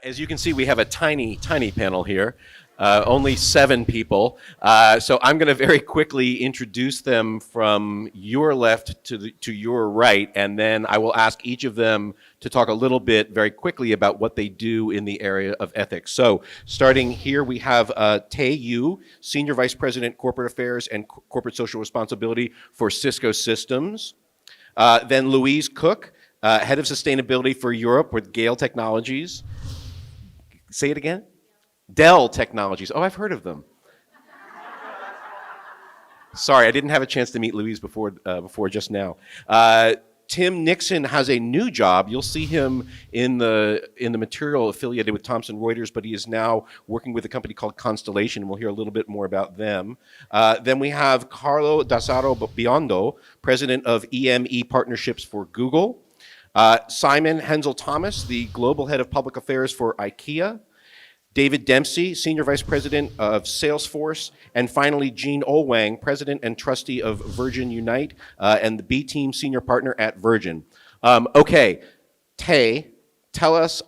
As you can see, we have a tiny panel here, only 7 people. So I'm going to very quickly introduce them from your left to your right, and then I will ask each of them to talk a little bit very quickly about what they do in the area of ethics. So starting here, we have Tae Yu, Senior Vice President, Corporate Affairs and Corporate Social Responsibility for Cisco Systems. Then Louise Koch, Head of Sustainability for Europe with DELL Technologies. Say it again? DELL Technologies. Oh, I've heard of them. Sorry, I didn't have a chance to meet Louise before just now. Tim Nixon has a new job. You'll see him in the material affiliated with Thomson Reuters, but he is now working with a company called Constellation. We'll hear a little bit more about them. Then we have Carlo Biondo, President of EMEA Partnerships for Google. Simon Henzell-Thomas, the Global Head of Public Affairs for IKEA. David Dempsey, Senior Vice President of Salesforce. And finally, Jean Oelwang, President and Trustee of Virgin Unite and the B-Team Senior Partner at Virgin. Okay, Tae, tell us,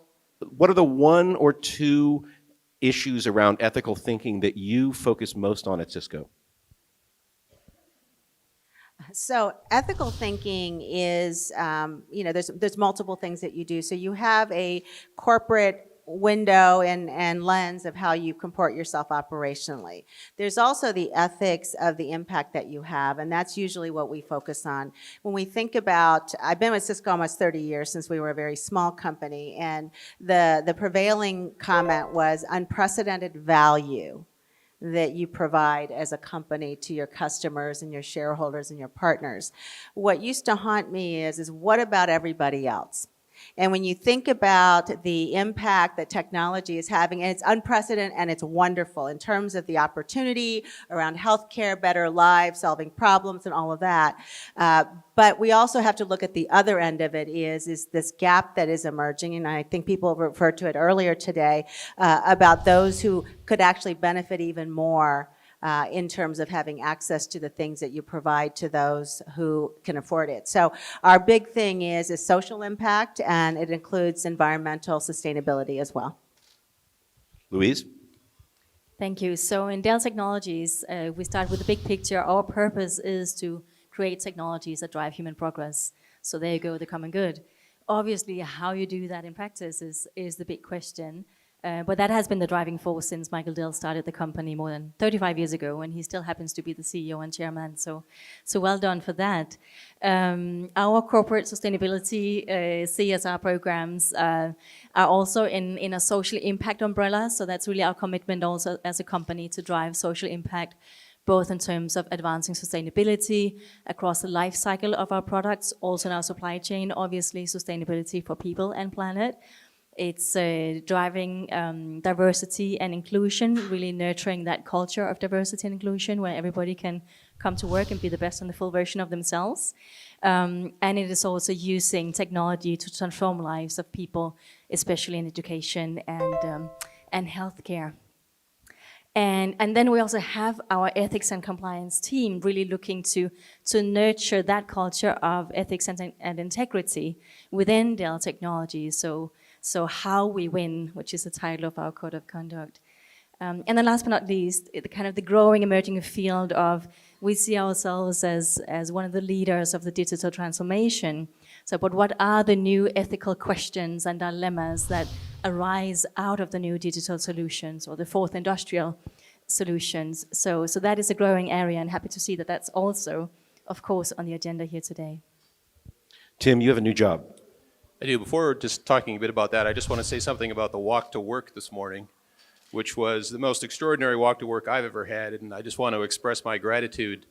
what are the 1 or 2 issues around ethical thinking that you focus most on at Cisco? So ethical thinking is, there's multiple things that you do. So you have a corporate window and lens of how you comport yourself operationally. There's also the ethics of the impact that you have, and that's usually what we focus on. When we think about, I've been with Cisco almost 30 years since we were a very small company, and the prevailing comment was unprecedented value that you provide as a company to your customers and your shareholders and your partners. What used to haunt me is what about everybody else? And when you think about the impact that technology is having, and it's unprecedented and it's wonderful in terms of the opportunity around healthcare, better lives, solving problems and all of that. But we also have to look at the other end of it is this gap that is emerging, and I think people referred to it earlier today, about those who could actually benefit even more in terms of having access to the things that you provide to those who can afford it. So our big thing is social impact, and it includes environmental sustainability as well. Louise? Thank you. So in DELL Technologies, we start with the big picture. Our purpose is to create technologies that drive human progress. So there you go, the common good. Obviously, how you do that in practice is the big question. But that has been the driving force since Michael Dell started the company more than 35 years ago, and he still happens to be the CEO and chairman, so well done for that. Our corporate sustainability CSR programs are also in a social impact umbrella, so that's really our commitment also as a company to drive social impact, both in terms of advancing sustainability across the life cycle of our products, also in our supply chain, obviously sustainability for people and planet. It's driving diversity and inclusion, really nurturing that culture of diversity and inclusion where everybody can come to work and be the best and the full version of themselves. And it is also using technology to transform lives of people, especially in education and healthcare. And then we also have our ethics and compliance team really looking to nurture that culture of ethics and integrity within DELL Technologies. So how we win, which is the title of our code of conduct. And then last but not least, the growing, emerging field of, we see ourselves as one of the leaders of the digital transformation. So, but what are the new ethical questions and dilemmas that arise out of the new digital solutions or the fourth industrial solutions? So that is a growing area, and happy to see that that's also, of course, on the agenda here today. Tim, you have a new job. I do. Before just talking a bit about that, I just want to say something about the walk to work this morning, which was the most extraordinary walk to work I've ever had, and I just want to express my gratitude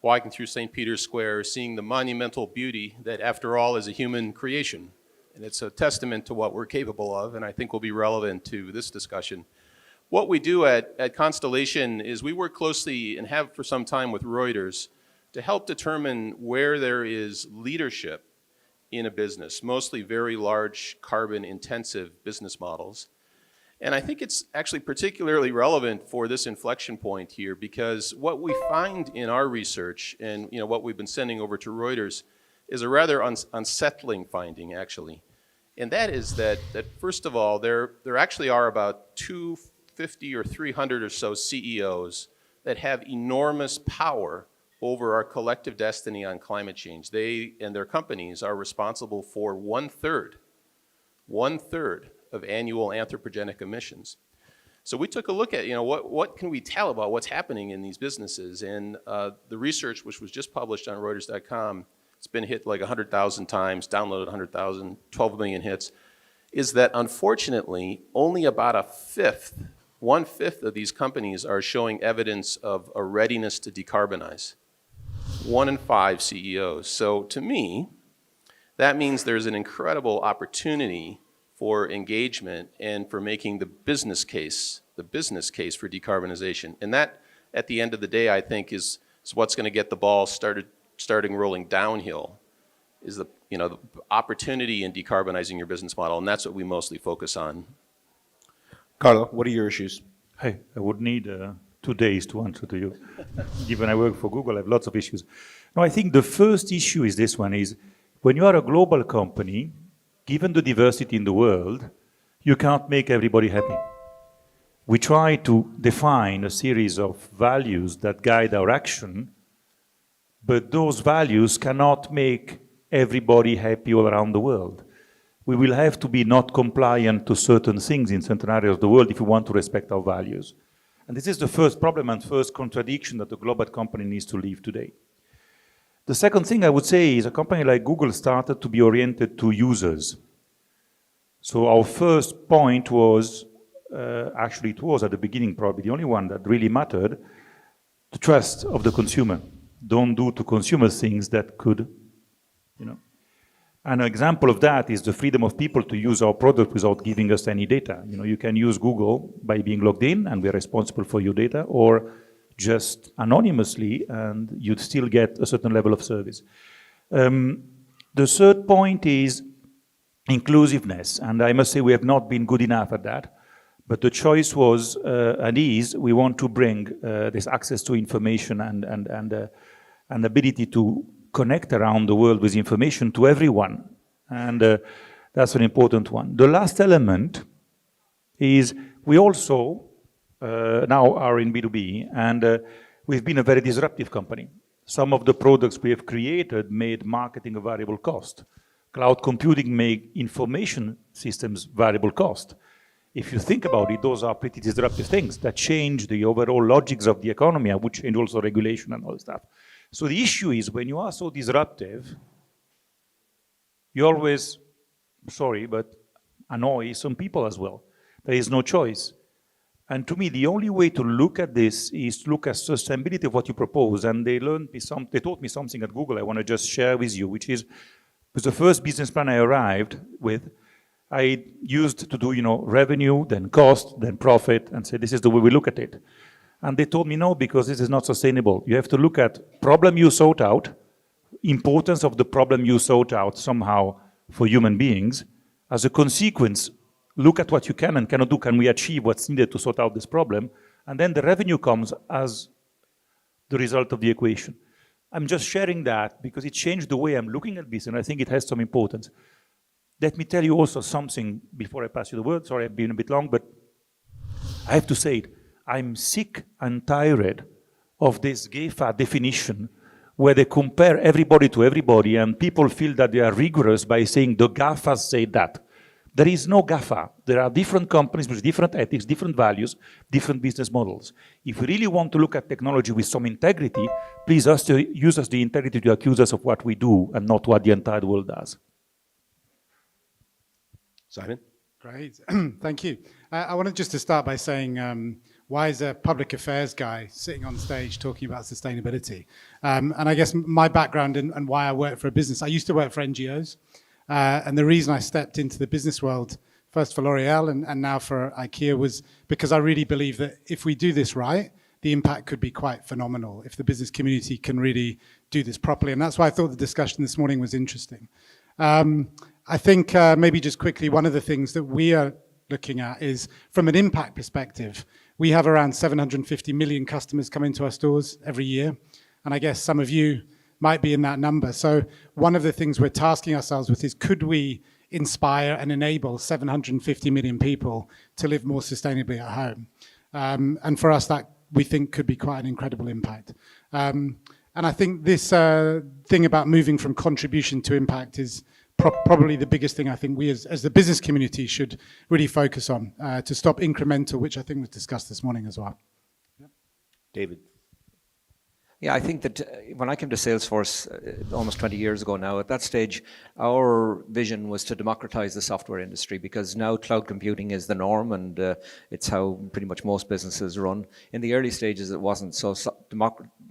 walking through St. Peter's Square, seeing the monumental beauty that, after all, is a human creation. And it's a testament to what we're capable of, and I think will be relevant to this discussion. What we do at Constellation is we work closely and have for some time with Reuters to help determine where there is leadership in a business, mostly very large carbon-intensive business models. And I think it's actually particularly relevant for this inflection point here, because what we find in our research and what we've been sending over to Reuters is a rather unsettling finding, actually. And that is that first of all, there actually are about 250 or 300 or so CEOs that have enormous power over our collective destiny on climate change. They and their companies are responsible for one third of annual anthropogenic emissions. So we took a look at, what can we tell about what's happening in these businesses? And the research, which was just published on Reuters.com, it's been hit like 100,000 times, downloaded 100,000, 12 million hits, is that unfortunately only about one-fifth of these companies are showing evidence of a readiness to decarbonize. 1 in 5 CEOs. So to me, that means there's an incredible opportunity for engagement and for making the business case for decarbonization. And that, at the end of the day, I think is what's going to get the ball starting rolling downhill, is the opportunity in decarbonizing your business model, and that's what we mostly focus on. Carlo, what are your issues? Hey, I would need 2 days to answer to you. Given I work for Google, I have lots of issues. No, I think the first issue is this one, is when you are a global company, given the diversity in the world, you can't make everybody happy. We try to define a series of values that guide our action, but those values cannot make everybody happy all around the world. We will have to be not compliant to certain things in certain areas of the world if we want to respect our values. And this is the first problem and first contradiction that a global company needs to live today. The second thing I would say is a company like Google started to be oriented to users. So our first point was, actually it was at the beginning probably the only one that really mattered, the trust of the consumer. Don't do to consumers things that could, An example of that is the freedom of people to use our product without giving us any data. You can use Google by being logged in and we're responsible for your data, or just anonymously and you'd still get a certain level of service. The third point is inclusiveness, and I must say we have not been good enough at that. But the choice was and is we want to bring this access to information and ability to connect around the world with information to everyone, and that's an important one. The last element is we also now are in B2B, and we've been a very disruptive company. Some of the products we have created made marketing a variable cost. Cloud computing made information systems variable cost. If you think about it, those are pretty disruptive things that change the overall logics of the economy and would change also regulation and all stuff. So the issue is when you are so disruptive, you always, sorry, but annoy some people as well. There is no choice. And to me, the only way to look at this is to look at sustainability of what you propose. And they taught me something at Google I want to just share with you, which is, with the first business plan I arrived with, I used to do, revenue, then cost, then profit, and say, this is the way we look at it. And they told me, no, because this is not sustainable. You have to look at problem you sought out, importance of the problem you sought out somehow for human beings. As a consequence, look at what you can and cannot do. Can we achieve what's needed to sort out this problem? And then the revenue comes as the result of the equation. I'm just sharing that because it changed the way I'm looking at this, and I think it has some importance. Let me tell you also something before I pass you the word. Sorry, I've been a bit long, but I have to say it. I'm sick and tired of this GAFA definition where they compare everybody to everybody and people feel that they are rigorous by saying the GAFAs say that. There is no GAFA. There are different companies with different ethics, different values, different business models. If we really want to look at technology with some integrity, please use us the integrity to accuse us of what we do and not what the entire world does. Simon? Great, thank you. I wanted just to start by saying, why is a public affairs guy sitting on stage talking about sustainability? And I guess my background and why I work for a business, I used to work for NGOs. And the reason I stepped into the business world, first for L'Oreal and now for IKEA, was because I really believe that if we do this right, the impact could be quite phenomenal if the business community can really do this properly. And that's why I thought the discussion this morning was interesting. I think maybe just quickly, one of the things that we are looking at is from an impact perspective, we have around 750 million customers come into our stores every year. And I guess some of you might be in that number. So one of the things we're tasking ourselves with is, could we inspire and enable 750 million people to live more sustainably at home. And for us, that we think could be quite an incredible impact. And I think this thing about moving from contribution to impact is probably the biggest thing I think we as the business community should really focus on to stop incremental, which I think was discussed this morning as well. David. Yeah, I think that when I came to Salesforce almost 20 years ago now, at that stage, our vision was to democratize the software industry, because now cloud computing is the norm, and it's how pretty much most businesses run. In the early stages, it wasn't. So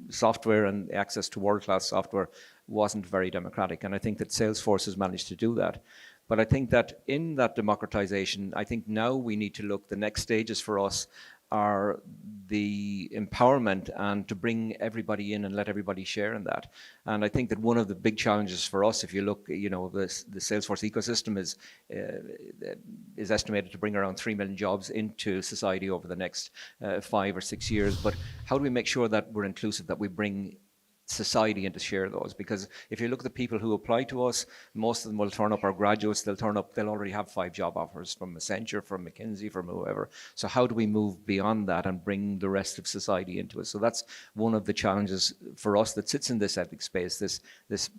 software and access to world-class software wasn't very democratic, and I think that Salesforce has managed to do that. But I think that in that democratization, I think now we need to look, the next stages for us are the empowerment and to bring everybody in and let everybody share in that. And I think that one of the big challenges for us, if you look, the Salesforce ecosystem is estimated to bring around 3 million jobs into society over the next 5 or 6 years. But how do we make sure that we're inclusive, that we bring society and to share those? Because if you look at the people who apply to us, most of them will turn up, our graduates, they'll turn up, they'll already have 5 job offers from Accenture, from McKinsey, from whoever. So how do we move beyond that and bring the rest of society into it? So that's one of the challenges for us that sits in this ethics space, this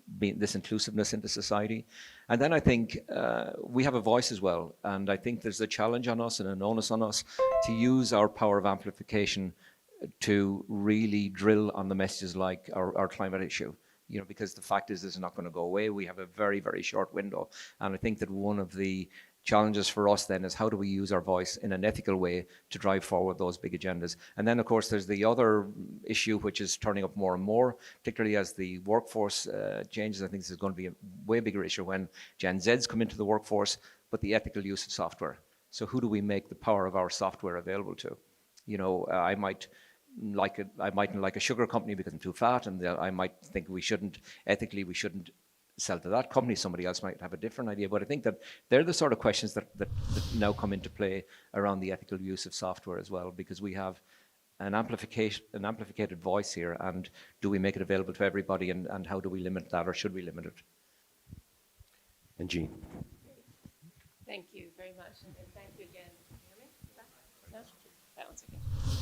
inclusiveness into society. And then I think we have a voice as well, and I think there's a challenge on us and an onus on us to use our power of amplification to really drill on the messages like our climate issue, because the fact is this is not going to go away. We have a very, very short window. And I think that one of the challenges for us then is how do we use our voice in an ethical way to drive forward those big agendas. And then of course there's the other issue which is turning up more and more, particularly as the workforce changes. I think this is going to be a way bigger issue when Gen Zs come into the workforce, but the ethical use of software. So who do we make the power of our software available to? I mightn't like a sugar company because I'm too fat, and I might think we shouldn't sell to that company. Somebody else might have a different idea. But I think that they're the sort of questions that now come into play around the ethical use of software as well, because we have an amplificated voice here, and do we make it available to everybody, and how do we limit that, or should we limit it? And Jean. Thank you very much, and thank you again. Can you hear me? No? That one's okay.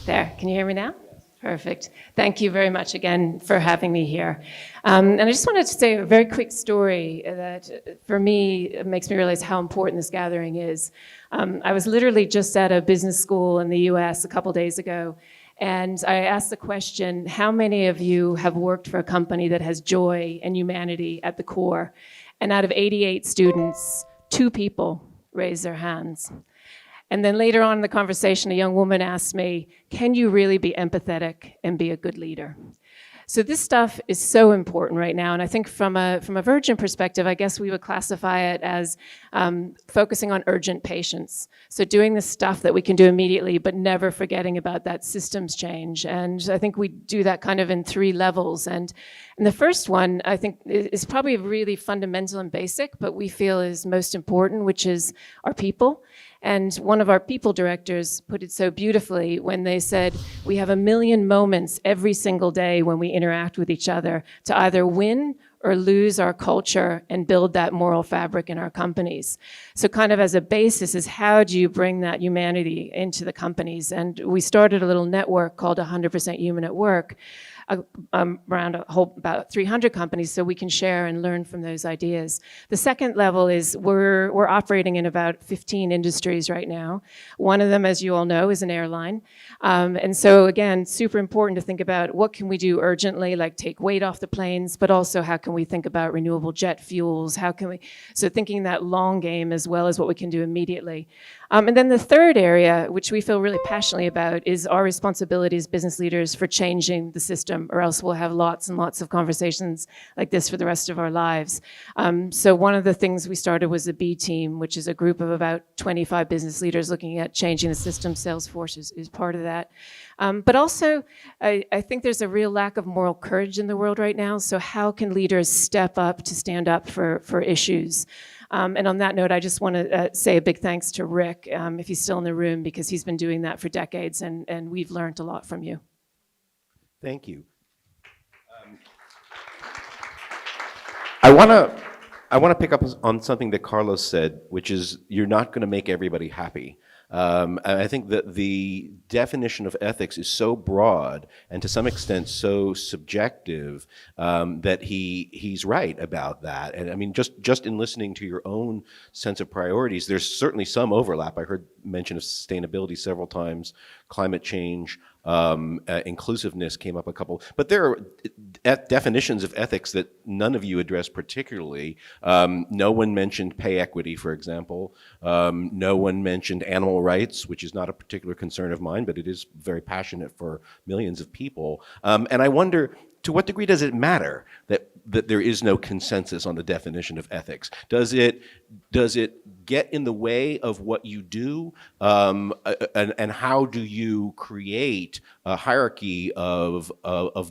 There, can you hear me now? Yes. Perfect. Thank you very much again for having me here. And I just wanted to say a very quick story that for me makes me realize how important this gathering is. I was literally just at a business school in the US a couple days ago, and I asked the question, how many of you have worked for a company that has joy and humanity at the core? And out of 88 students, 2 people raised their hands. And then later on in the conversation, a young woman asked me, can you really be empathetic and be a good leader? So this stuff is so important right now. And I think from a Virgin perspective, I guess we would classify it as focusing on urgent patience. So doing the stuff that we can do immediately, but never forgetting about that systems change. And I think we do that kind of in 3 levels. And the first one, I think, is probably really fundamental and basic, but we feel is most important, which is our people. And one of our people directors put it so beautifully when they said, we have 1 million moments every single day when we interact with each other to either win or lose our culture and build that moral fabric in our companies. So kind of as a basis is how do you bring that humanity into the companies? And we started a little network called 100% Human at Work, around about 300 companies, so we can share and learn from those ideas. The second level is we're operating in about 15 industries right now. One of them, as you all know, is an airline. And so again, super important to think about what can we do urgently, like take weight off the planes, but also how can we think about renewable jet fuels? So thinking that long game as well as what we can do immediately. And then the third area, which we feel really passionately about, is our responsibility as business leaders for changing the system, or else we'll have lots and lots of conversations like this for the rest of our lives. So one of the things we started was a B team, which is a group of about 25 business leaders looking at changing the system. Salesforce is part of that. But also, I think there's a real lack of moral courage in the world right now. So how can leaders step up to stand up for issues? And on that note, I just want to say a big thanks to Rick, if he's still in the room, because he's been doing that for decades, and we've learned a lot from you. Thank you. I want I want to pick up on something that Carlos said, which is you're not going to make everybody happy. And I think that the definition of ethics is so broad and to some extent so subjective that he's right about that. And I mean, just in listening to your own sense of priorities, there's certainly some overlap. I heard mention of sustainability several times, climate change, inclusiveness came up a couple, but there are definitions of ethics that none of you addressed particularly. No one mentioned pay equity, for example. No one mentioned animal rights, which is not a particular concern of mine, but it is very passionate for millions of people. And I wonder, to what degree does it matter that there is no consensus on the definition of ethics? Does it get in the way of what you do? And how do you create a hierarchy of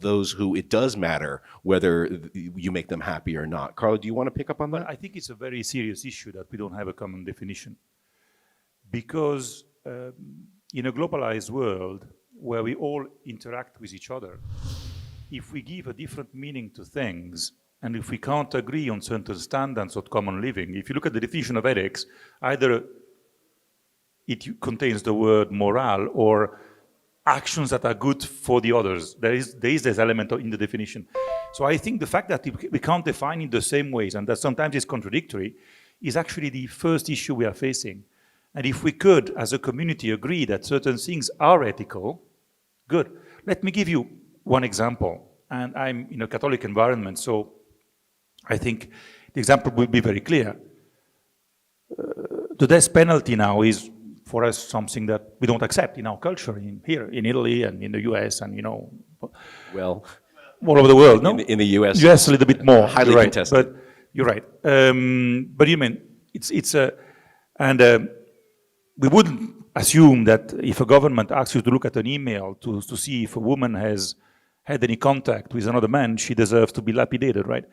those who it does matter whether you make them happy or not? Carlo, do you want to pick up on that? I think it's a very serious issue that we don't have a common definition. Because in a globalized world where we all interact with each other, if we give a different meaning to things, and if we can't agree on certain standards of common living, if you look at the definition of ethics, either it contains the word moral or actions that are good for the others. There is this element in the definition. So I think the fact that we can't define it the same ways and that sometimes it's contradictory is actually the first issue we are facing. And if we could, as a community, agree that certain things are ethical, good. Let me give you one example, and I'm in a Catholic environment, so I think the example will be very clear. The death penalty now is, for us, something that we don't accept in our culture, here in Italy and in the US and, Well, all over the world, no? In the US. US a little bit more, highly you're right, contested. but you're right. But you mean, we wouldn't assume that if a government asks you to look at an email to see if a woman has had any contact with another man, she deserves to be lapidated, right?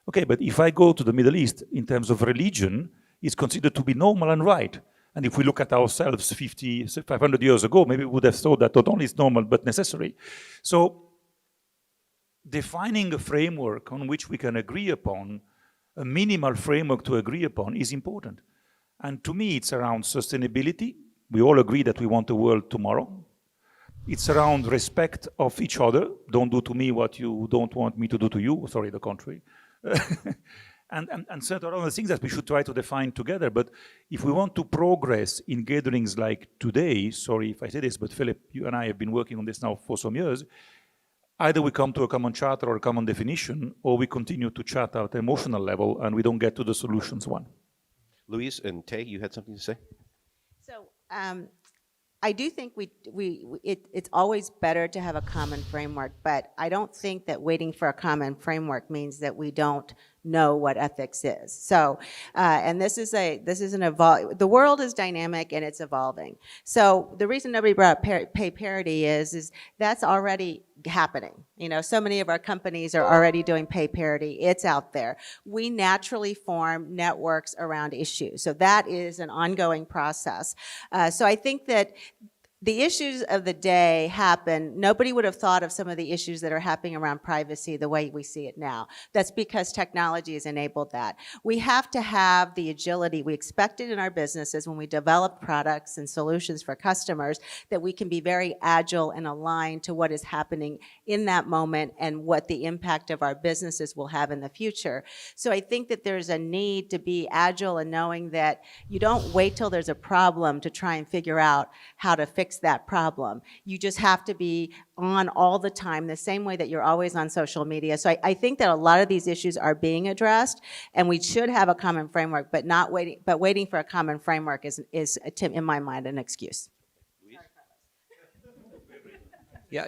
Okay, but if I go to the Middle East, in terms of religion, it's considered to be normal and right. And if we look at ourselves 500 years ago, maybe we would have thought that not only is normal, but necessary. So defining a framework on which we can agree upon, a minimal framework to agree upon, is important. And to me, it's around sustainability. We all agree that we want a world tomorrow. It's around respect of each other. Don't do to me what you don't want me to do to you. Sorry, the contrary. and certain other things that we should try to define together. But if we want to progress in gatherings like today, sorry if I say this, but Philip, you and I have been working on this now for some years, either we come to a common charter or a common definition, or we continue to chat at an emotional level and we don't get to the solutions one. Louise and Tay, you had something to say? So I do think it's always better to have a common framework, but I don't think that waiting for a common framework means that we don't know what ethics is. So, and the world is dynamic and it's evolving. So the reason nobody brought up pay parity is that's already happening. So many of our companies are already doing pay parity. It's out there. We naturally form networks around issues. So that is an ongoing process. So I think that the issues of the day happen. Nobody would have thought of some of the issues that are happening around privacy the way we see it now. That's because technology has enabled that. We have to have the agility we expected in our businesses when we develop products and solutions for customers, that we can be very agile and aligned to what is happening in that moment and what the impact of our businesses will have in the future. So I think that there's a need to be agile and knowing that you don't wait till there's a problem to try and figure out how to fix that problem. You just have to be on all the time, the same way that you're always on social media. So I think that a lot of these issues are being addressed, and we should have a common framework, but waiting for a common framework is in my mind, an excuse. Yeah.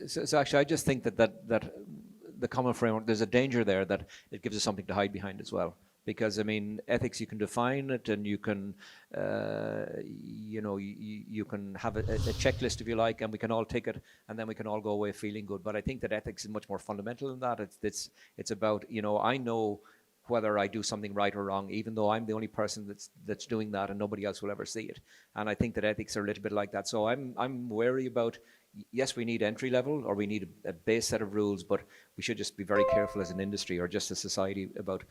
So actually, I just think that the common framework, there's a danger there that it gives us something to hide behind as well. Because, I mean, ethics, you can define it and you can, you can have a checklist if you like, and we can all take it and then we can all go away feeling good. But I think that ethics is much more fundamental than that. It's about, I know whether I do something right or wrong, even though I'm the only person that's doing that and nobody else will ever see it. And I think that ethics are a little bit like that. So I'm wary about, yes, we need entry level, or we need a base set of rules, but we should just be very careful as an industry or just a society about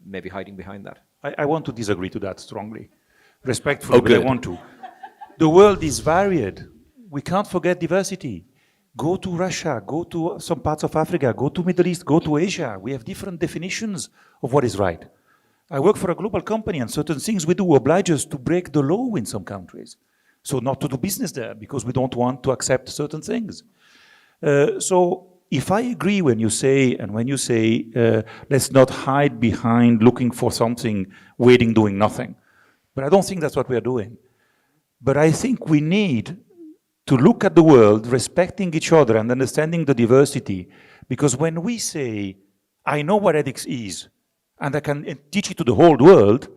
maybe hiding behind that. I want to disagree to that strongly. Respectfully, but I want to. The world is varied. We can't forget diversity. Go to Russia, go to some parts of Africa, go to Middle East, go to Asia. We have different definitions of what is right. I work for a global company, and certain things we do oblige us to break the law in some countries. So not to do business there, because we don't want to accept certain things. So if I agree when you say, let's not hide behind looking for something, waiting, doing nothing. But I don't think that's what we are doing. But I think we need to look at the world, respecting each other and understanding the diversity. Because when we say, I know what ethics is, and I can teach it to the whole world,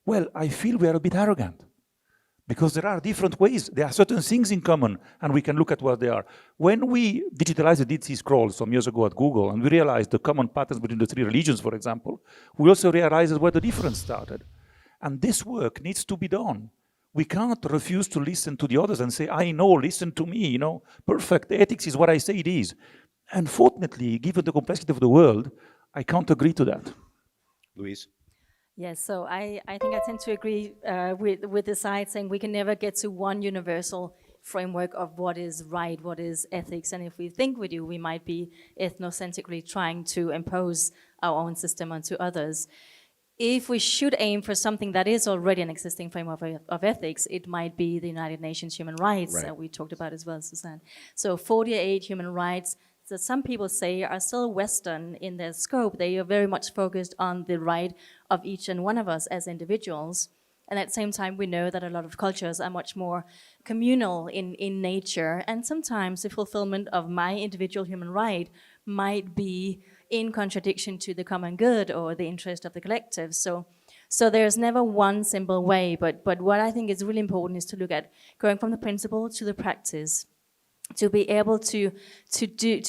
well, I feel we are a bit arrogant. Because there are different ways. There are certain things in common, and we can look at what they are. When we digitalized the Dead Sea Scrolls some years ago at Google, and we realized the common patterns between the three religions, for example, we also realized where the difference started. And this work needs to be done. We can't refuse to listen to the others and say, I know, listen to me, perfect. Ethics is what I say it is. Unfortunately, given the complexity of the world, I can't agree to that. Louise? Yes, so I think I tend to agree with the side saying we can never get to one universal framework of what is right, what is ethics, and if we think we do, we might be ethnocentrically trying to impose our own system onto others. If we should aim for something that is already an existing framework of ethics, it might be the United Nations human rights that we talked about as well, Suzanne. So 48 human rights that some people say are still Western in their scope. They are very much focused on the right of each and one of us as individuals. And at the same time, we know that a lot of cultures are much more communal in nature. And sometimes the fulfillment of my individual human right might be in contradiction to the common good or the interest of the collective. So there's never one simple way, but what I think is really important is to look at going from the principle to the practice, to be able to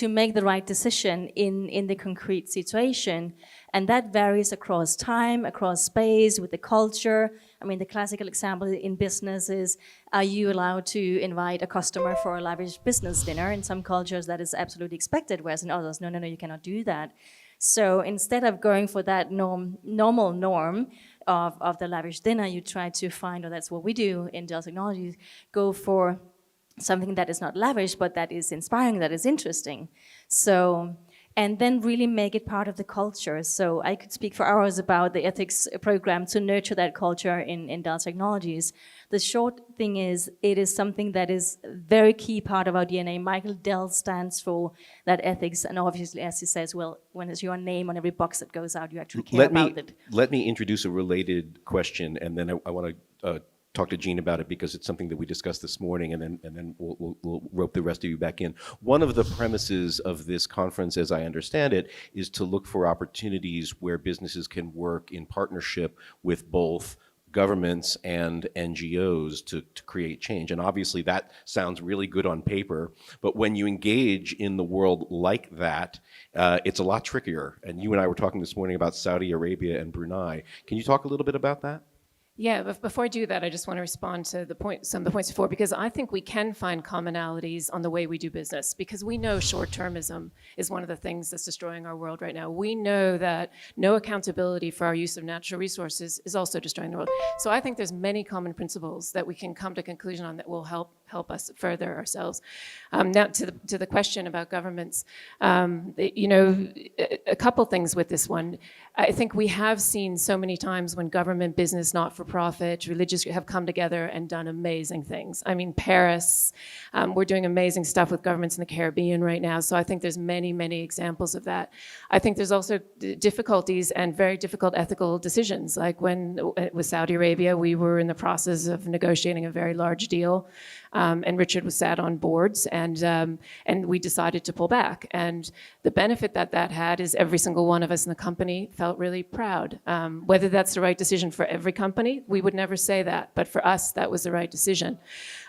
make the right decision in the concrete situation. And that varies across time, across space, with the culture. I mean, the classical example in business is, are you allowed to invite a customer for a lavish business dinner? In some cultures that is absolutely expected, whereas in others, no, you cannot do that. So instead of going for that normal norm of the lavish dinner, you try to find, or that's what we do in DELL Technologies, go for something that is not lavish, but that is inspiring, that is interesting. So, and then really make it part of the culture. So I could speak for hours about the ethics program to nurture that culture in DELL Technologies. The short thing is, it is something that is a very key part of our DNA. Michael Dell stands for that ethics, and obviously, as he says, well, when it's your name on every box that goes out, you actually care about it. Let me introduce a related question, and then I want to talk to Jean about it because it's something that we discussed this morning, and then we'll rope the rest of you back in. One of the premises of this conference, as I understand it, is to look for opportunities where businesses can work in partnership with both governments and NGOs to create change. And obviously that sounds really good on paper, but when you engage in the world like that, it's a lot trickier. And you and I were talking this morning about Saudi Arabia and Brunei. Can you talk a little bit about that? Yeah, but before I do that, I just want to respond to some of the points before, because I think we can find commonalities on the way we do business, because we know short-termism is one of the things that's destroying our world right now. We know that no accountability for our use of natural resources is also destroying the world. So I think there's many common principles that we can come to a conclusion on that will help us further ourselves. Now to the question about governments, a couple things with this one. I think we have seen so many times when government, business, not-for-profit, religious have come together and done amazing things. I mean, Paris, we're doing amazing stuff with governments in the Caribbean right now, so I think there's many, many examples of that. I think there's also difficulties and very difficult ethical decisions, like when with Saudi Arabia, we were in the process of negotiating a very large deal, and Richard was sat on boards, and we decided to pull back. And the benefit that had is every single one of us in the company felt really proud. Whether that's the right decision for every company, we would never say that, but for us, that was the right decision.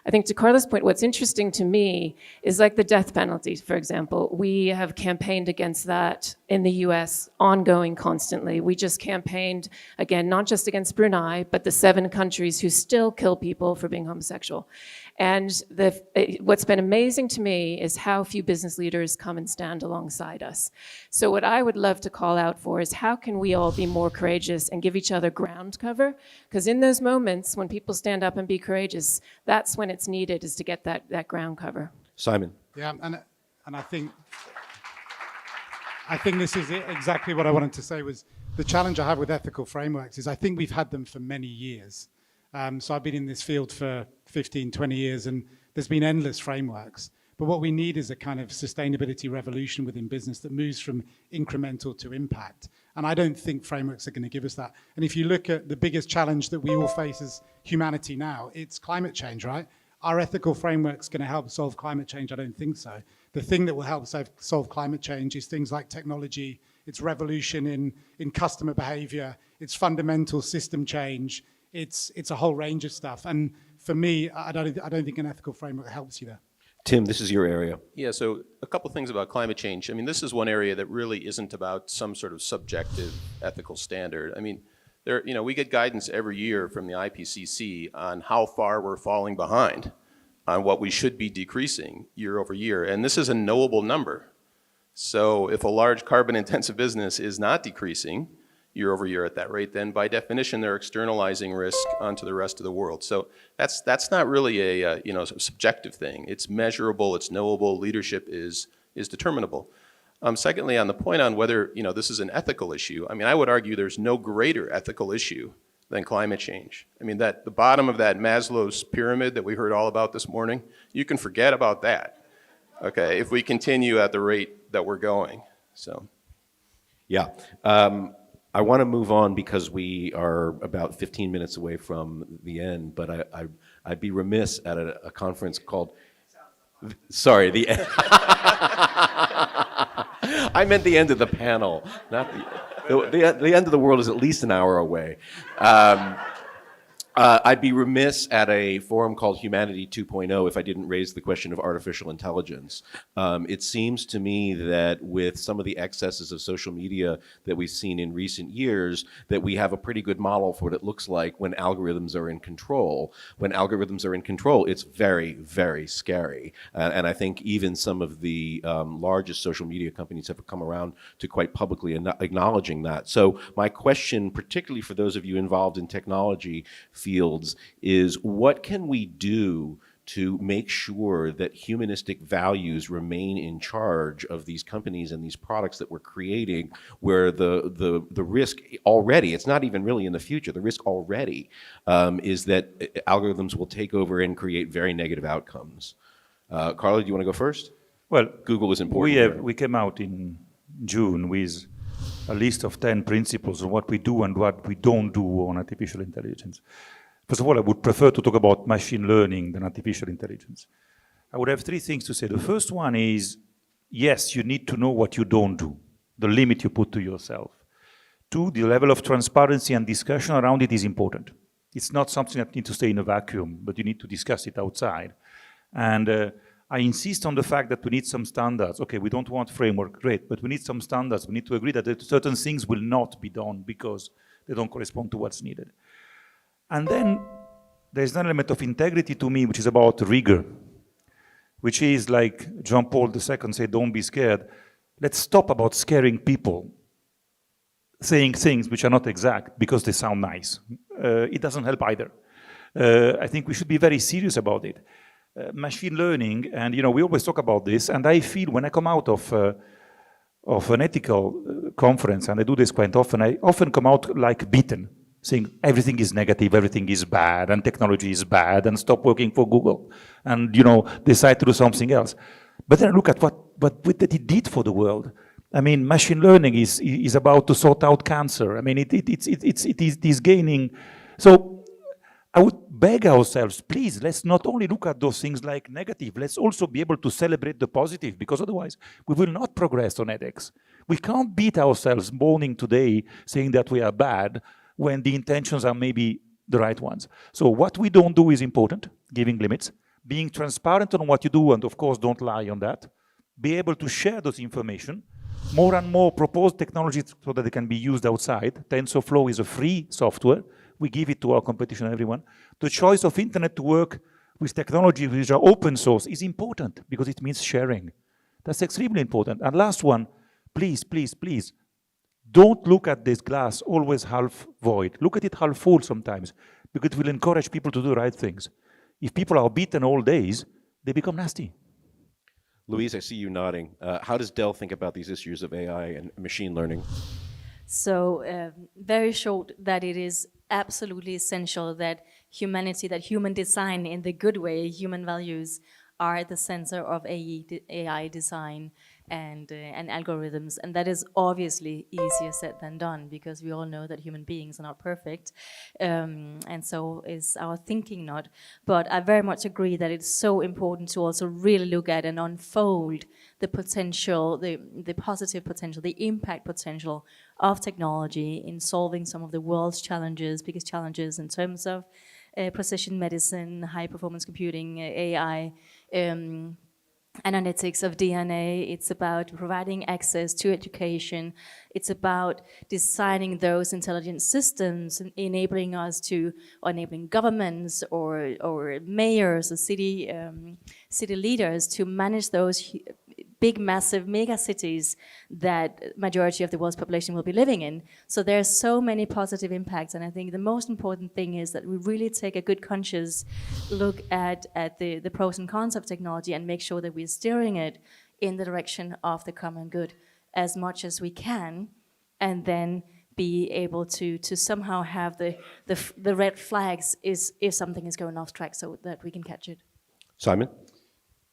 I think to Carlo's point, what's interesting to me is like the death penalty, for example. We have campaigned against that in the US ongoing constantly. We just campaigned, again, not just against Brunei, but the 7 countries who still kill people for being homosexual. And what's been amazing to me is how few business leaders come and stand alongside us. So what I would love to call out for is how can we all be more courageous and give each other ground cover? Because in those moments when people stand up and be courageous, that's when it's needed, is to get that ground cover. Simon. Yeah, and I think this is exactly what I wanted to say was the challenge I have with ethical frameworks is I think we've had them for many years. So I've been in this field for 15, 20 years, and there's been endless frameworks. But what we need is a kind of sustainability revolution within business that moves from incremental to impact. And I don't think frameworks are going to give us that. And if you look at the biggest challenge that we all face as humanity now, it's climate change, right? Are ethical frameworks going to help solve climate change? I don't think so. The thing that will help solve climate change is things like technology, it's revolution in customer behavior, it's fundamental system change, it's a whole range of stuff. And for me, I don't think an ethical framework helps you there. Tim, this is your area. Yeah, so a couple things about climate change. I mean, this is one area that really isn't about some sort of subjective ethical standard. I mean, we get guidance every year from the IPCC on how far we're falling behind on what we should be decreasing year over year, and this is a knowable number. So if a large carbon-intensive business is not decreasing year over year at that rate, then by definition they're externalizing risk onto the rest of the world. So that's not really a subjective thing. It's measurable, it's knowable, leadership is determinable. Secondly, on the point on whether this is an ethical issue, I mean, I would argue there's no greater ethical issue than climate change. I mean, the bottom of that Maslow's pyramid that we heard all about this morning, you can forget about that, okay, if we continue at the rate that we're going, so. Yeah. I want to move on because we are about 15 minutes away from the end, but I'd be remiss at a conference called, sorry, the end. I meant the end of the panel, not the end of the world is at least an hour away. I'd be remiss at a forum called Humanity 2.0 if I didn't raise the question of artificial intelligence. It seems to me that with some of the excesses of social media that we've seen in recent years, that we have a pretty good model for what it looks like when algorithms are in control. When algorithms are in control, it's very, very scary. And I think even some of the largest social media companies have come around to quite publicly acknowledging that. So my question, particularly for those of you involved in technology fields, is what can we do to make sure that humanistic values remain in charge of these companies and these products that we're creating, where the risk already, it's not even really in the future, the risk already is that algorithms will take over and create very negative outcomes. Carlo, do you want to go first? Well, Google is important. We came out in June with a list of 10 principles of what we do and what we don't do on artificial intelligence. First of all, I would prefer to talk about machine learning than artificial intelligence. I would have 3 things to say. The first one is, yes, you need to know what you don't do, the limit you put to yourself. 2, the level of transparency and discussion around it is important. It's not something that needs to stay in a vacuum, but you need to discuss it outside. And I insist on the fact that we need some standards. Okay, we don't want framework, great, but we need some standards. We need to agree that certain things will not be done because they don't correspond to what's needed. And then there's an element of integrity to me, which is about rigor, which is like John Paul II said, don't be scared. Let's stop about scaring people, saying things which are not exact because they sound nice. It doesn't help either. I think we should be very serious about it. Machine learning, and we always talk about this, and I feel when I come out of an ethical conference, and I do this quite often, I often come out like beaten, saying everything is negative, everything is bad, and technology is bad, and stop working for Google, and decide to do something else. But then I look at what it did for the world. I mean, machine learning is about to sort out cancer. I mean, it is gaining. So I would beg ourselves, please, let's not only look at those things like negative, let's also be able to celebrate the positive, because otherwise we will not progress on ethics. We can't beat ourselves mourning today saying that we are bad when the intentions are maybe the right ones. So what we don't do is important, giving limits, being transparent on what you do, and of course don't lie on that, be able to share those information, more and more propose technologies so that they can be used outside. TensorFlow is a free software. We give it to our competition, everyone. The choice of internet to work with technology which are open source is important because it means sharing. That's extremely important. And last one, please, please, please, don't look at this glass always half void. Look at it half full sometimes, because it will encourage people to do the right things. If people are beaten all days, they become nasty. Louise, I see you nodding. How does Dell think about these issues of AI and machine learning? So very short, that it is absolutely essential that humanity, that human design in the good way, human values, are at the center of AI design and algorithms. And that is obviously easier said than done, because we all know that human beings are not perfect. And so is our thinking not. But I very much agree that it's so important to also really look at and unfold the potential, the positive potential, the impact potential of technology in solving some of the world's challenges, biggest challenges in terms of precision medicine, high performance computing, AI, analytics of DNA. It's about providing access to education. It's about designing those intelligent systems, enabling us to, or enabling governments or mayors or city leaders to manage those big, massive mega cities that majority of the world's population will be living in. So there are so many positive impacts, and I think the most important thing is that we really take a good conscious look at the pros and cons of technology and make sure that we're steering it in the direction of the common good as much as we can, and then be able to somehow have the red flags if something is going off track so that we can catch it. Simon?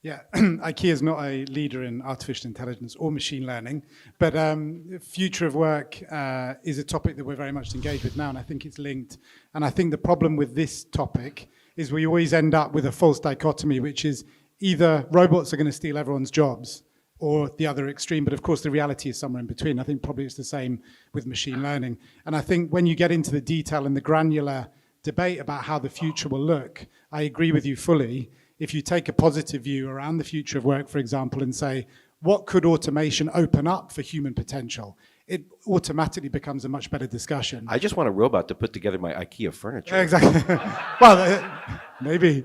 Yeah, IKEA is not a leader in artificial intelligence or machine learning, but future of work is a topic that we're very much engaged with now, and I think it's linked. And I think the problem with this topic is we always end up with a false dichotomy, which is either robots are going to steal everyone's jobs or the other extreme, but of course the reality is somewhere in between. I think probably it's the same with machine learning. And I think when you get into the detail and the granular debate about how the future will look, I agree with you fully. If you take a positive view around the future of work, for example, and say, what could automation open up for human potential? It automatically becomes a much better discussion. I just want a robot to put together my IKEA furniture. Exactly. Well, maybe.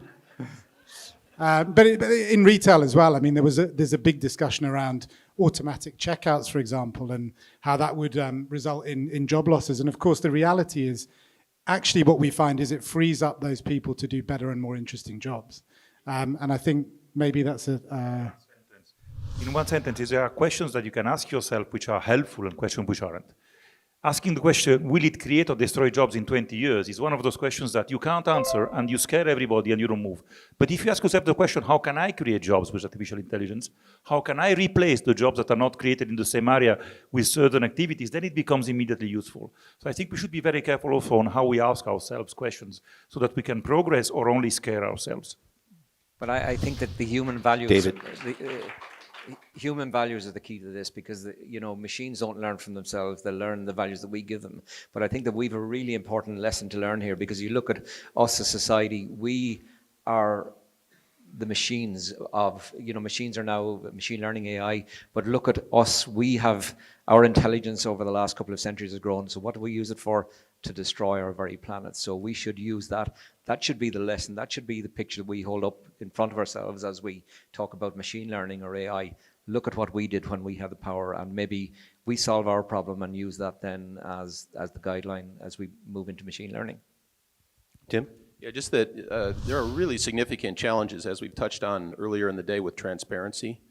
But in retail as well, I mean, there's a big discussion around automatic checkouts, for example, and how that would result in job losses. And of course, the reality is, actually what we find is it frees up those people to do better and more interesting jobs. And I think maybe that's a... In one sentence, there are questions that you can ask yourself which are helpful and questions which aren't. Asking the question, will it create or destroy jobs in 20 years, is one of those questions that you can't answer and you scare everybody and you don't move. But if you ask yourself the question, how can I create jobs with artificial intelligence? How can I replace the jobs that are not created in the same area with certain activities? Then it becomes immediately useful. So I think we should be very careful also on how we ask ourselves questions so that we can progress or only scare ourselves. But I think that the human values... David. Human values are the key to this, because machines don't learn from themselves, they learn the values that we give them. But I think that we have a really important lesson to learn here, because you look at us as society, we are the machines of, machines are now machine learning, AI, but look at us, we have, our intelligence over the last couple of centuries has grown, so what do we use it for? To destroy our very planet. So we should use that. That should be the lesson. That should be the picture that we hold up in front of ourselves as we talk about machine learning or AI. Look at what we did when we had the power, and maybe we solve our problem and use that then as the guideline as we move into machine learning. Tim? Yeah, just that there are really significant challenges, as we've touched on earlier in the day, with transparency.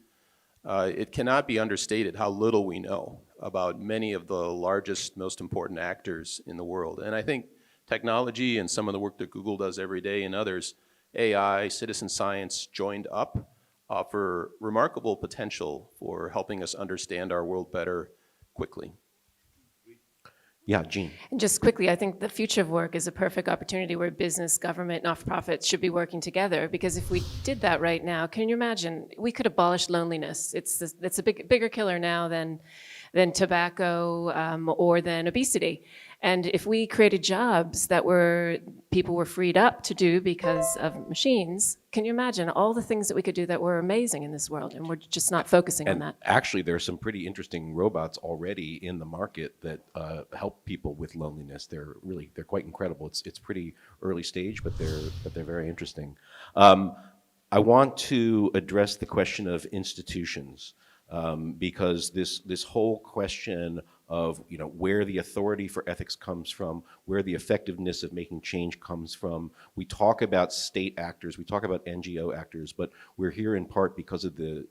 It cannot be understated how little we know about many of the largest, most important actors in the world. And I think technology and some of the work that Google does every day and others, AI, citizen science joined up, offer remarkable potential for helping us understand our world better quickly. Yeah, Jean. And just quickly, I think the future of work is a perfect opportunity where business, government, not-for-profits should be working together, because if we did that right now, can you imagine, we could abolish loneliness. It's a bigger killer now than tobacco or than obesity. And if we created jobs that people were freed up to do because of machines, can you imagine all the things that we could do that were amazing in this world, and we're just not focusing on And that. actually, there are some pretty interesting robots already in the market that help people with loneliness. They're quite incredible. It's pretty early stage, but they're very interesting. I want to address the question of institutions, because this whole question of where the authority for ethics comes from, where the effectiveness of making change comes from. We talk about state actors, we talk about NGO actors, but we're here in part because of the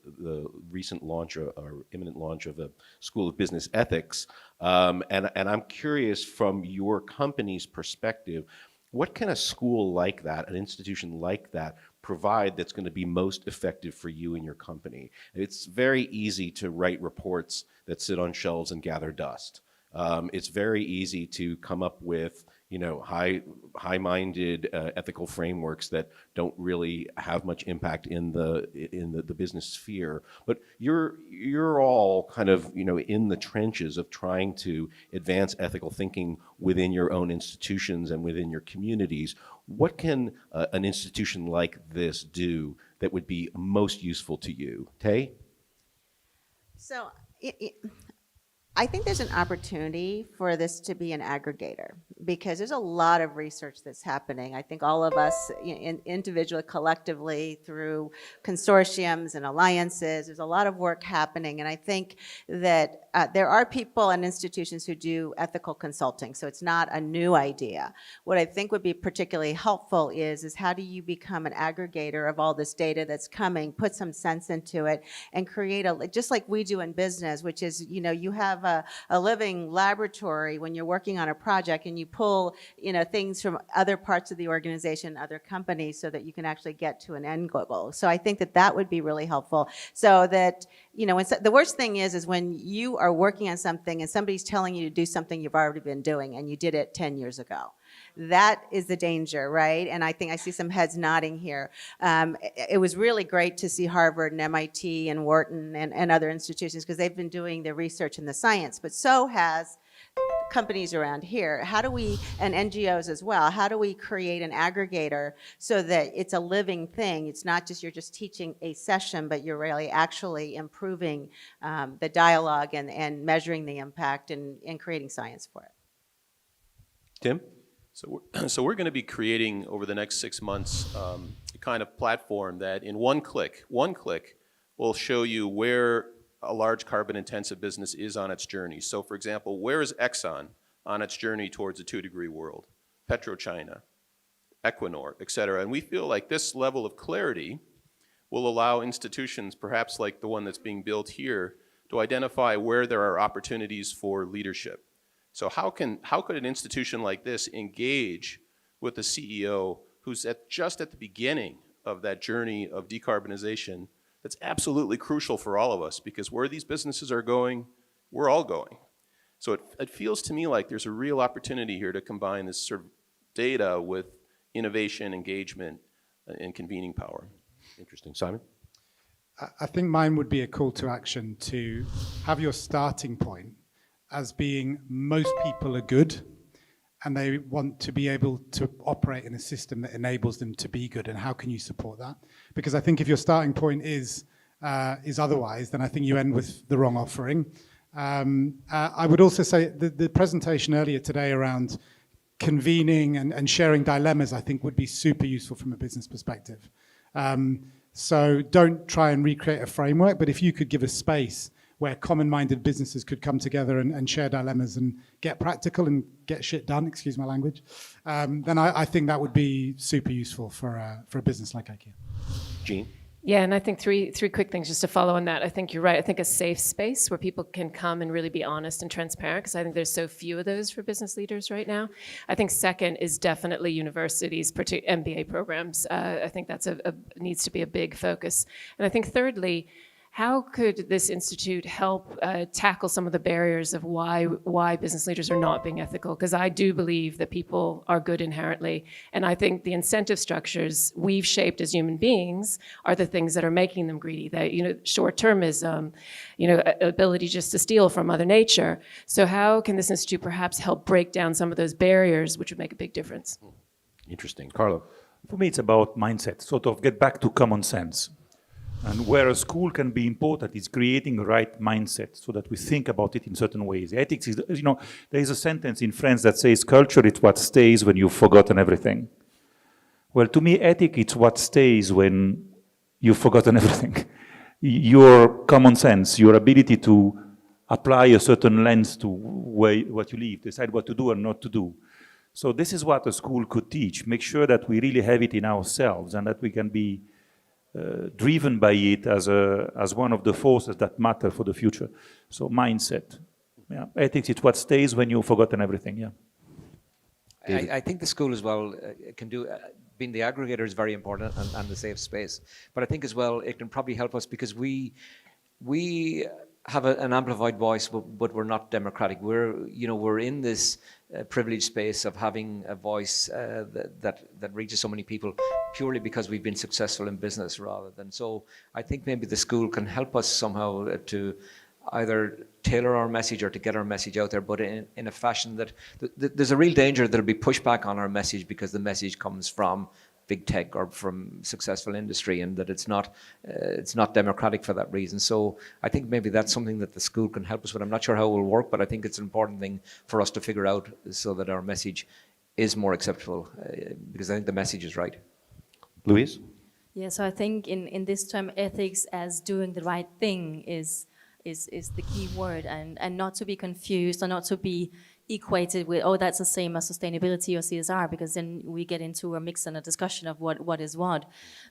recent launch or imminent launch of a School of Business Ethics. And I'm curious, from your company's perspective, what can a school like that, an institution like that, provide that's going to be most effective for you and your company? It's very easy to write reports that sit on shelves and gather dust. It's very easy to come up with high-minded ethical frameworks that don't really have much impact in the business sphere. But you're all kind of in the trenches of trying to advance ethical thinking within your own institutions and within your communities. What can an institution like this do that would be most useful to you? Tay? So I think there's an opportunity for this to be an aggregator, because there's a lot of research that's happening. I think all of us individually, collectively, through consortiums and alliances, there's a lot of work happening. And I think that there are people and institutions who do ethical consulting, so it's not a new idea. What I think would be particularly helpful is how do you become an aggregator of all this data that's coming, put some sense into it, and create just like we do in business, which is, you have a living laboratory when you're working on a project, and you pull things from other parts of the organization, other companies, so that you can actually get to an end goal. So I think that would be really helpful, so that the worst thing is when you are working on something and somebody's telling you to do something you've already been doing and you did it 10 years ago. That is the danger, right? And I think I see some heads nodding here. It was really great to see Harvard and MIT and Wharton and other institutions, because they've been doing the research and the science, but so has companies around here. How do we, and NGOs as well, how do we create an aggregator so that it's a living thing? It's not just you're just teaching a session, but you're really actually improving the dialogue and measuring the impact and creating science for it. Tim? So we're going to be creating over the next 6 months a kind of platform that in one click will show you where a large carbon-intensive business is on its journey. So for example, where is Exxon on its journey towards a 2-degree world? PetroChina, Equinor, et cetera. And we feel like this level of clarity will allow institutions, perhaps like the one that's being built here, to identify where there are opportunities for leadership. So how could an institution like this engage with the CEO who's just at the beginning of that journey of decarbonization that's absolutely crucial for all of us, because where these businesses are going, we're all going. So it feels to me like there's a real opportunity here to combine this sort of data with innovation, engagement, and convening power. Interesting. Simon? I think mine would be a call to action to have your starting point as being most people are good and they want to be able to operate in a system that enables them to be good, and how can you support that? Because I think if your starting point is otherwise, then I think you end with the wrong offering. I would also say the presentation earlier today around convening and sharing dilemmas, I think would be super useful from a business perspective. So don't try and recreate a framework, but if you could give a space where common-minded businesses could come together and share dilemmas and get practical and get shit done, excuse my language, then I think that would be super useful for a business like IKEA. Jean? Yeah, and I think three quick things just to follow on that. I think you're right. I think a safe space where people can come and really be honest and transparent, because I think there's so few of those for business leaders right now. I think second is definitely universities, particularly MBA programs. I think that's needs to be a big focus. And I think thirdly, how could this institute help tackle some of the barriers of why business leaders are not being ethical? Because I do believe that people are good inherently, and I think the incentive structures we've shaped as human beings are the things that are making them greedy. That short-termism, ability just to steal from Mother Nature. So how can this institute perhaps help break down some of those barriers, which would make a big difference? Interesting. Carlo? For me, it's about mindset, sort of get back to common sense. And where a school can be important is creating the right mindset so that we think about it in certain ways. Ethics is, you know, there is a sentence in French that says, culture is what stays when you've forgotten everything. Well, to me, ethics is what stays when you've forgotten everything. Your common sense, your ability to apply a certain lens to what you live, decide what to do and not to do. So this is what a school could teach. Make sure that we really have it in ourselves and that we can be driven by it as one of the forces that matter for the future. So mindset. Yeah. Ethics is what stays when you've forgotten everything. Yeah. I think the school as well can do, being the aggregator is very important and the safe space. But I think as well it can probably help us because we have an amplified voice, but we're not democratic. We're in this privileged space of having a voice that reaches so many people purely because we've been successful in business rather than. So I think maybe the school can help us somehow to either tailor our message or to get our message out there, but in a fashion that there's a real danger there'll be pushback on our message because the message comes from big tech or from successful industry, and that it's not democratic for that reason. So I think maybe that's something that the school can help us with. I'm not sure how it will work, but I think it's an important thing for us to figure out so that our message is more acceptable, because I think the message is right. Louise? Yeah, so I think in this term, ethics as doing the right thing is the key word, and not to be confused or not to be equated with, oh, that's the same as sustainability or CSR, because then we get into a mix and a discussion of what is what.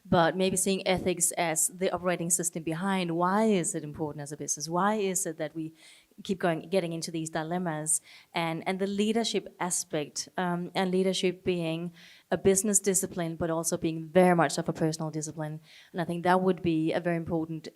But maybe seeing ethics as the operating system behind, why is it important as a business? Why is it that we keep getting into these dilemmas? And the leadership aspect, and leadership being a business discipline, but also being very much of a personal discipline. And I think that would be a very important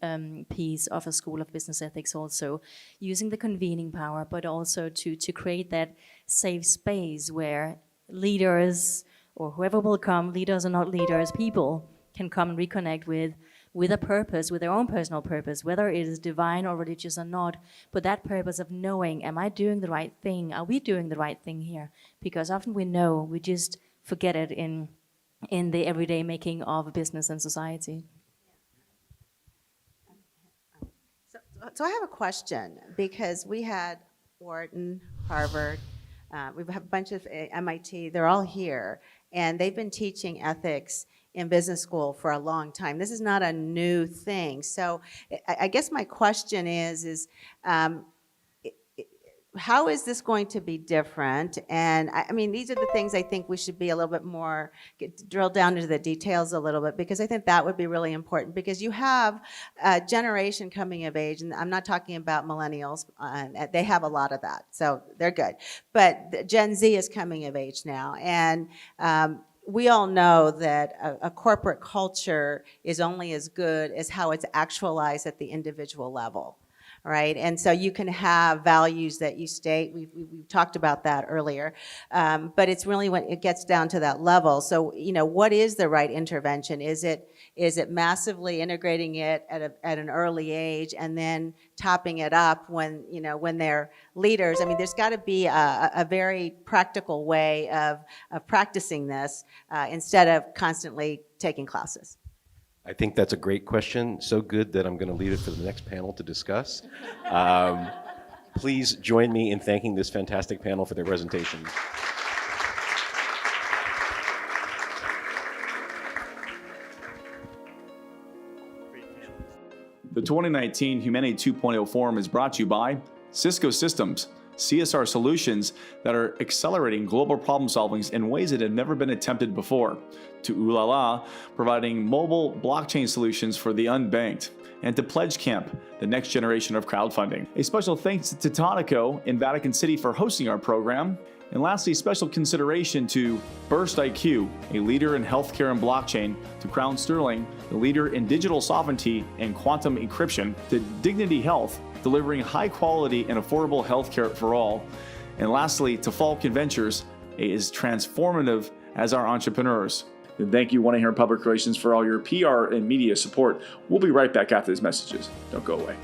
piece of a school of business ethics also, using the convening power, but also to create that safe space where leaders, or whoever will come, leaders or not leaders, people can come and reconnect with a purpose, with their own personal purpose, whether it is divine or religious or not, but that purpose of knowing, am I doing the right thing? Are we doing the right thing here? Because often we know, we just forget it in the everyday making of business and society. So I have a question, because we had Wharton, Harvard, we have a bunch of MIT, they're all here, and they've been teaching ethics in business school for a long time. This is not a new thing. So I guess my question is how is this going to be different? And I mean, these are the things I think we should be a little bit more, drill down into the details a little bit, because I think that would be really important, because you have a generation coming of age, and I'm not talking about millennials, they have a lot of that, so they're good. But Gen Z is coming of age now, and we all know that a corporate culture is only as good as how it's actualized at the individual level, right? And so you can have values that you state, we've talked about that earlier, but it's really when it gets down to that level. So, you know, what is the right intervention? Is it massively integrating it at an early age and then topping it up when, you know, when they're leaders? I mean, there's got to be a very practical way of practicing this instead of constantly taking classes. I think that's a great question. So good that I'm going to leave it for the next panel to discuss. Please join me in thanking this fantastic panel for their presentations. The 2019 Humanity 2.0 Forum is brought to you by Cisco Systems, CSR solutions that are accelerating global problem solvings in ways that have never been attempted before, to Oelwang, providing mobile blockchain solutions for the unbanked, and to Pledge Camp, the next generation of crowdfunding. A special thanks to Tonico in Vatican City for hosting our program. And lastly, special consideration to Burst IQ, a leader in healthcare and blockchain, to Crown Sterling, the leader in digital sovereignty and quantum encryption, to Dignity Health, delivering high quality and affordable healthcare for all. And lastly, to Falcon Ventures, is transformative as our entrepreneurs. And thank you, One Here Public Relations, for all your PR and media support. We'll be right back after these messages. Don't go away.